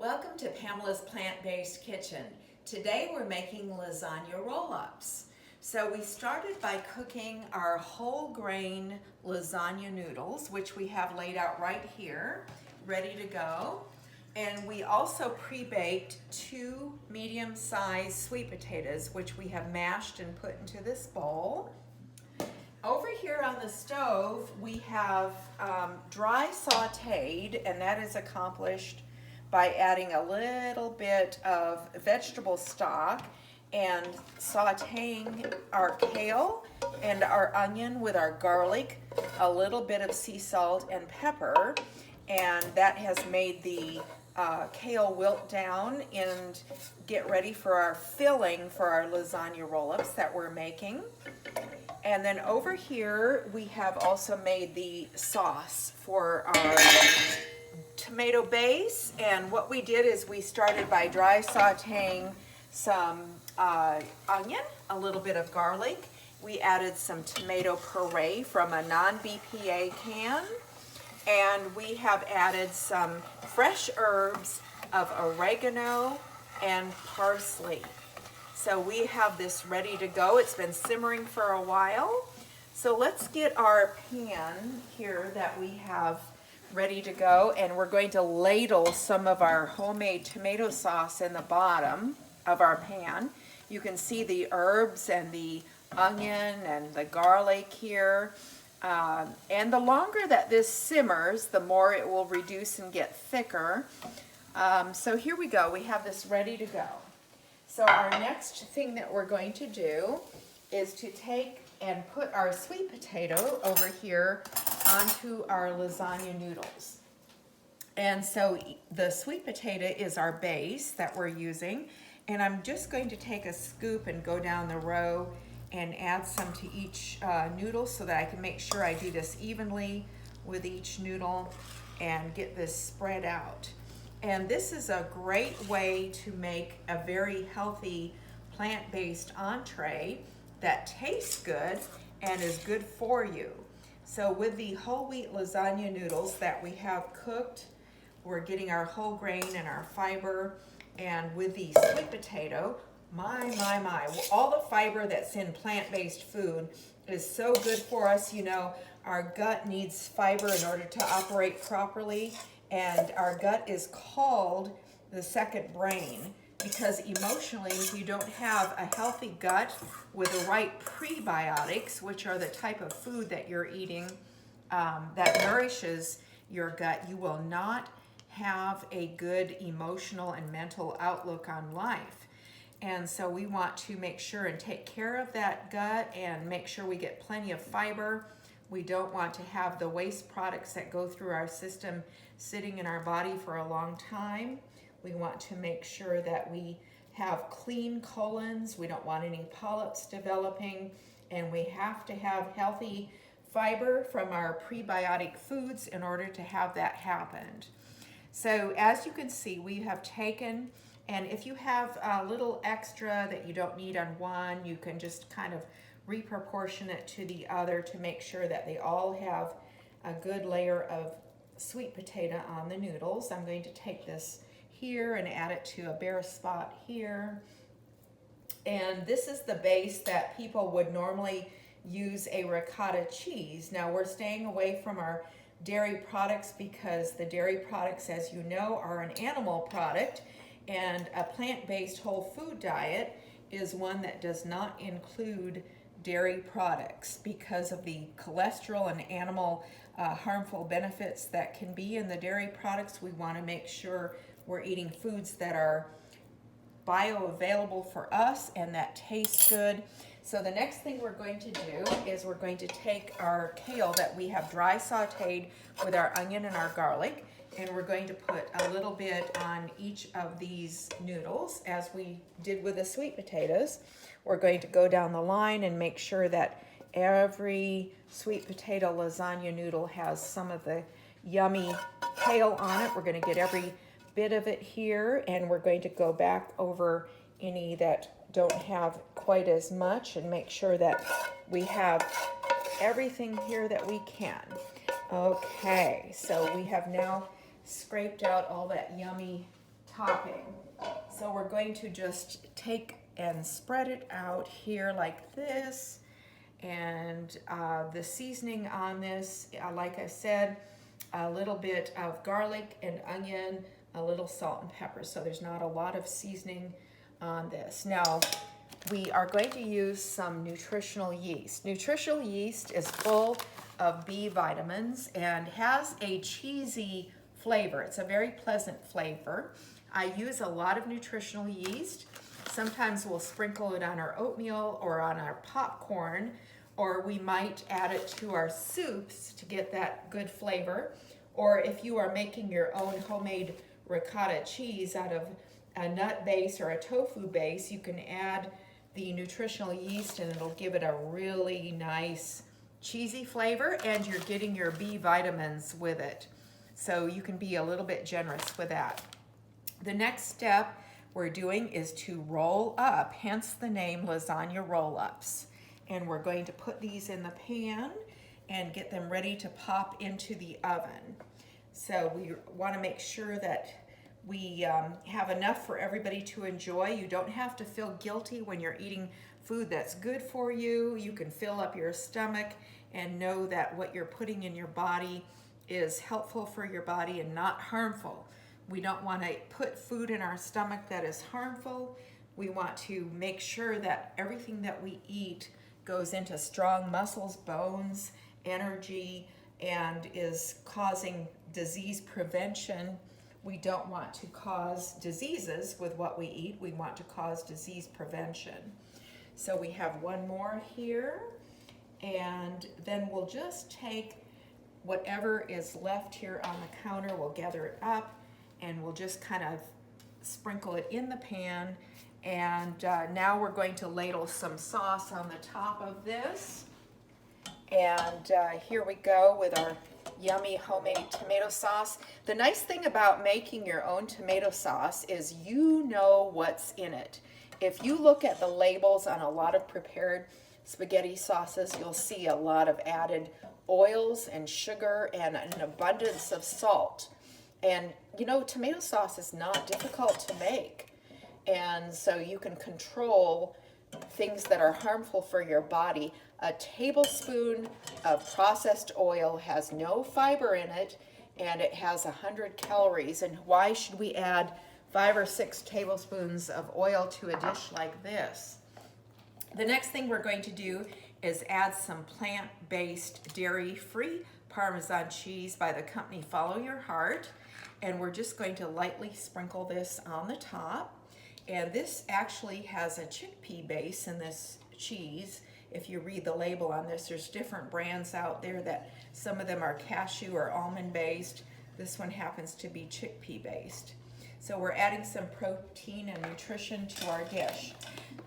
Welcome to Pamela's Plant-Based Kitchen. Today we're making lasagna roll-ups. So we started by cooking our whole grain lasagna noodles, which we have laid out right here, ready to go. And we also pre-baked 2 medium-sized sweet potatoes, which we have mashed and put into this bowl. Over here on the stove, we have dry sautéed, and that is accomplished by adding a little bit of vegetable stock and sautéing our kale and our onion with our garlic, a little bit of sea salt and pepper, and that has made the kale wilt down and get ready for our filling for our lasagna roll-ups that we're making. And then over here we have also made the sauce for our tomato base, and what we did is we started by dry sautéing some onion, a little bit of garlic. We added some tomato puree from a non-BPA can, and we have added some fresh herbs of oregano and parsley. So we have this ready to go. It's been simmering for a while. So let's get our pan here that we have ready to go, and we're going to ladle some of our homemade tomato sauce in the bottom of our pan. You can see the herbs and the onion and the garlic here. And the longer that this simmers, the more it will reduce and get thicker. So here we go. We have this ready to go. So our next thing that we're going to do is to take and put our sweet potato over here onto our lasagna noodles. And so the sweet potato is our base that we're using, and I'm just going to take a scoop and go down the row and add some to each noodle so that I can make sure I do this evenly with each noodle and get this spread out. And this is a great way to make a very healthy plant-based entree that tastes good and is good for you. So with the whole wheat lasagna noodles that we have cooked, we're getting our whole grain and our fiber, and with the sweet potato, my, all the fiber that's in plant-based food is so good for us. You know, our gut needs fiber in order to operate properly, and our gut is called the second brain, because emotionally, if you don't have a healthy gut with the right prebiotics, which are the type of food that you're eating that nourishes your gut, you will not have a good emotional and mental outlook on life. And so we want to make sure and take care of that gut and make sure we get plenty of fiber. We don't want to have the waste products that go through our system sitting in our body for a long time. We want to make sure that we have clean colons. We don't want any polyps developing, and we have to have healthy fiber from our prebiotic foods in order to have that happen. So as you can see, we have taken, and if you have a little extra that you don't need on one, you can just kind of reproportion it to the other to make sure that they all have a good layer of sweet potato on the noodles. I'm going to take this here and add it to a bare spot here. And this is the base that people would normally use a ricotta cheese. Now we're staying away from our dairy products because the dairy products, as you know, are an animal product, and a plant-based whole food diet is one that does not include dairy products because of the cholesterol and animal harmful benefits that can be in the dairy products. We want to make sure we're eating foods that are bioavailable for us and that taste good. So the next thing we're going to do is we're going to take our kale that we have dry sautéed with our onion and our garlic, and we're going to put a little bit on each of these noodles as we did with the sweet potatoes. We're going to go down the line and make sure that every sweet potato lasagna noodle has some of the yummy kale on it. We're going to get every bit of it here, and we're going to go back over any that don't have quite as much and make sure that we have everything here that we can. Okay, so we have now scraped out all that yummy topping. So we're going to just take and spread it out here like this. And the seasoning on this, like I said, a little bit of garlic and onion, a little salt and pepper. So there's not a lot of seasoning on this. Now, we are going to use some nutritional yeast. Nutritional yeast is full of B vitamins and has a cheesy flavor. It's a very pleasant flavor. I use a lot of nutritional yeast. Sometimes we'll sprinkle it on our oatmeal or on our popcorn, or we might add it to our soups to get that good flavor. Or if you are making your own homemade ricotta cheese out of a nut base or a tofu base, you can add the nutritional yeast and it'll give it a really nice cheesy flavor, and you're getting your B vitamins with it. So you can be a little bit generous with that. The next step we're doing is to roll up, hence the name Lasagna Roll-ups. And we're going to put these in the pan and get them ready to pop into the oven. So we want to make sure that we have enough for everybody to enjoy. You don't have to feel guilty when you're eating food that's good for you. You can fill up your stomach and know that what you're putting in your body is helpful for your body and not harmful. We don't want to put food in our stomach that is harmful. We want to make sure that everything that we eat goes into strong muscles, bones, energy, and is causing disease prevention. We don't want to cause diseases with what we eat. We want to cause disease prevention. So we have one more here, and then we'll just take whatever is left here on the counter, we'll gather it up, and we'll just kind of sprinkle it in the pan. And now we're going to ladle some sauce on the top of this. And here we go with our yummy homemade tomato sauce. The nice thing about making your own tomato sauce is you know what's in it. If you look at the labels on a lot of prepared spaghetti sauces, you'll see a lot of added oils and sugar and an abundance of salt. And you know, tomato sauce is not difficult to make. And so you can control things that are harmful for your body. A tablespoon of processed oil has no fiber in it, and it has 100 calories. And why should we add 5 or 6 tablespoons of oil to a dish like this? The next thing we're going to do is add some plant-based, dairy-free Parmesan cheese by the company Follow Your Heart. And we're just going to lightly sprinkle this on the top. And this actually has a chickpea base in this cheese. If you read the label on this, there's different brands out there that some of them are cashew or almond based. This one happens to be chickpea based. So we're adding some protein and nutrition to our dish.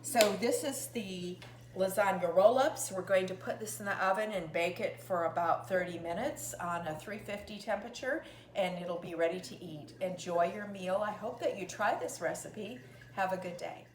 So this is the lasagna roll-ups. We're going to put this in the oven and bake it for about 30 minutes on a 350 temperature, and it'll be ready to eat. Enjoy your meal. I hope that you try this recipe. Have a good day.